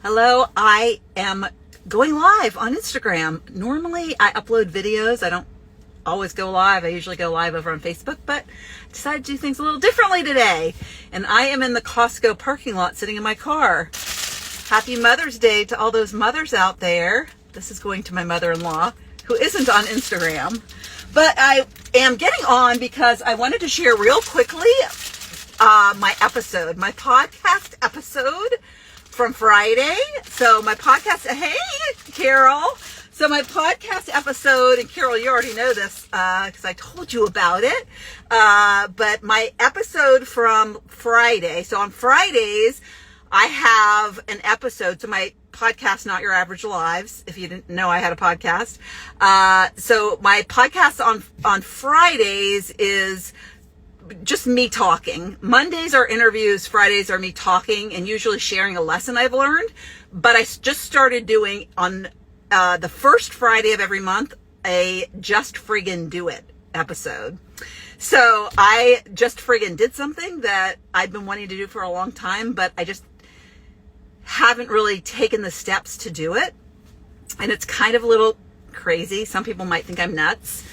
Hello, I am going live on Instagram. Normally I upload videos. I don't always go live. I usually go live over on Facebook, but I decided to do things a little differently today. And I am in the Costco parking lot sitting in my car. Happy Mother's Day to all those mothers out there. This is going to my mother-in-law, who isn't on Instagram. But I am getting on because I wanted to share real quickly my podcast episode from Friday. So my podcast, hey, Carol. So my podcast episode, and Carol, you already know this because I told you about it. But my episode from Friday. So on Fridays, I have an episode. So my podcast, Not Your Average Lives, if you didn't know I had a podcast. So my podcast on Fridays is just me talking. Mondays are interviews, Fridays are me talking and usually sharing a lesson I've learned. But I just started doing on the first Friday of every month a Just Friggin' Do It episode. So I just friggin' did something that I've been wanting to do for a long time, but I just haven't really taken the steps to do it. And it's kind of a little crazy. Some people might think I'm nuts.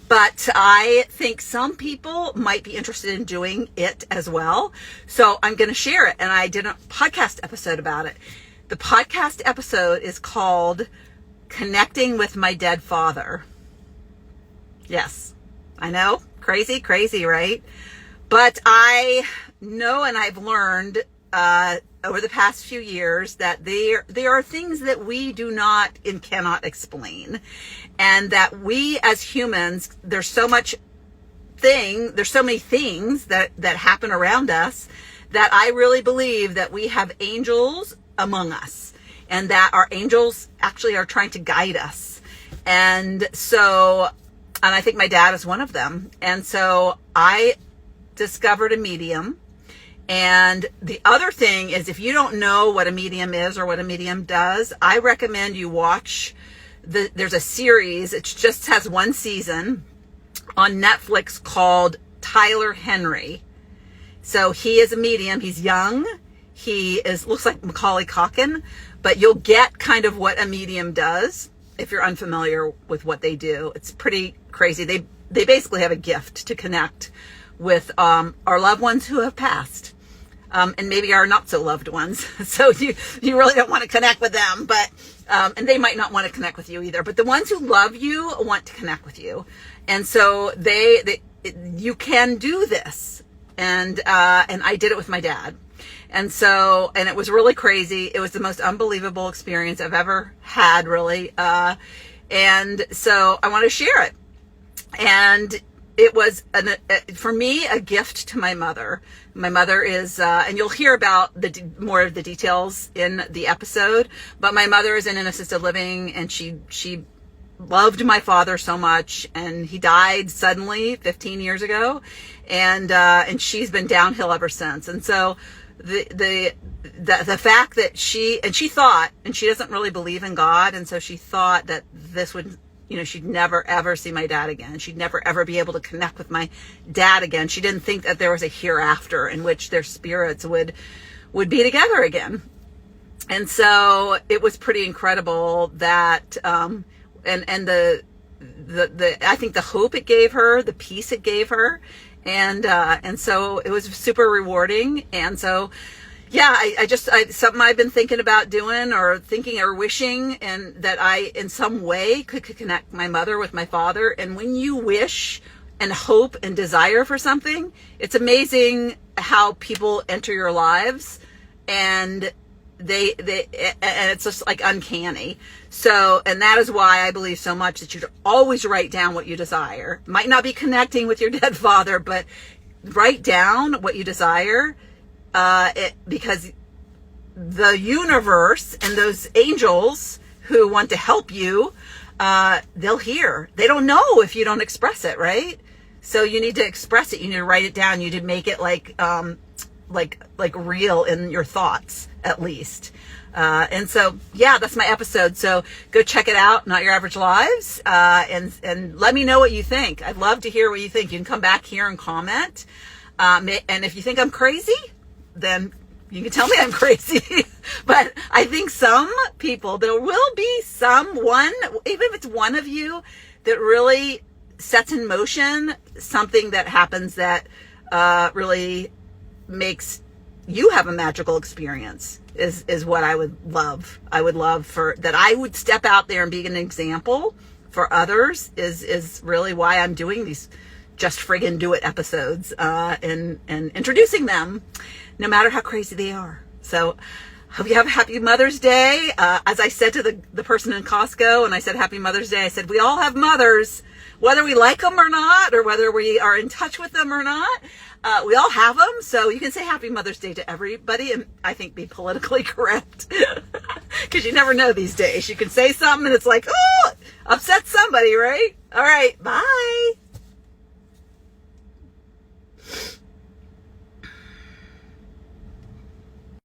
But I think some people might be interested in doing it as well. So I'm going to share it. And I did a podcast episode about it. The podcast episode is called Connecting with My Dead Father. Yes, I know. Crazy, right? But I know, and I've learned over the past few years that there are things that we do not and cannot explain. And that we as humans, there's so many things that happen around us that I really believe that we have angels among us and that our angels actually are trying to guide us. And I think my dad is one of them. And so I discovered a medium. And the other thing is, if you don't know what a medium is or what a medium does, I recommend you watch there's a series, it just has one season on Netflix called Tyler Henry. So he is a medium. He's young. Looks like Macaulay Culkin, but you'll get kind of what a medium does if you're unfamiliar with what they do. It's pretty crazy. They basically have a gift to connect with our loved ones who have passed. And maybe our not so loved ones. So you really don't want to connect with them, but and they might not want to connect with you either. But the ones who love you want to connect with you, and so you can do this. And I did it with my dad, and it was really crazy. It was the most unbelievable experience I've ever had, really. And so I want to share it, and it was, for me, a gift to my mother. My mother is, and you'll hear about more of the details in the episode, but my mother is in an assisted living, and she loved my father so much, and he died suddenly 15 years ago, and she's been downhill ever since. And so the fact that she thought, and she doesn't really believe in God, and so she thought that this would, she'd never ever see my dad again. She'd never ever be able to connect with my dad again. She didn't think that there was a hereafter in which their spirits would be together again. And so it was pretty incredible that, and I think the hope it gave her, the peace it gave her. And so it was super rewarding. And so, yeah, something I've been thinking about doing or wishing, and that I, in some way, could connect my mother with my father. And when you wish and hope and desire for something, it's amazing how people enter your lives, and and it's just like uncanny. So, and that is why I believe so much that you should always write down what you desire. Might not be connecting with your dead father, but write down what you desire. Because the universe and those angels who want to help you, they'll hear. They don't know if you don't express it, right? So you need to express it. You need to write it down. You need to make it like real in your thoughts, at least. And so, yeah, that's my episode. So go check it out, Not Your Average Lives, and let me know what you think. I'd love to hear what you think. You can come back here and comment. And if you think I'm crazy, then You can tell me I'm crazy, but I think some people, there will be someone, even if it's one of you, that really sets in motion something that happens that really makes you have a magical experience is what I would love. I would love for that. I would step out there and be an example for others is really why I'm doing these Just Friggin' Do It episodes, and introducing them no matter how crazy they are. So hope you have a happy Mother's Day. As I said to the person in Costco, and I said, Happy Mother's Day, I said, we all have mothers, whether we like them or not, or whether we are in touch with them or not. We all have them. So you can say Happy Mother's Day to everybody, and I think be politically correct, because you never know these days. You can say something and it's like, oh, upset somebody, right? All right. Bye.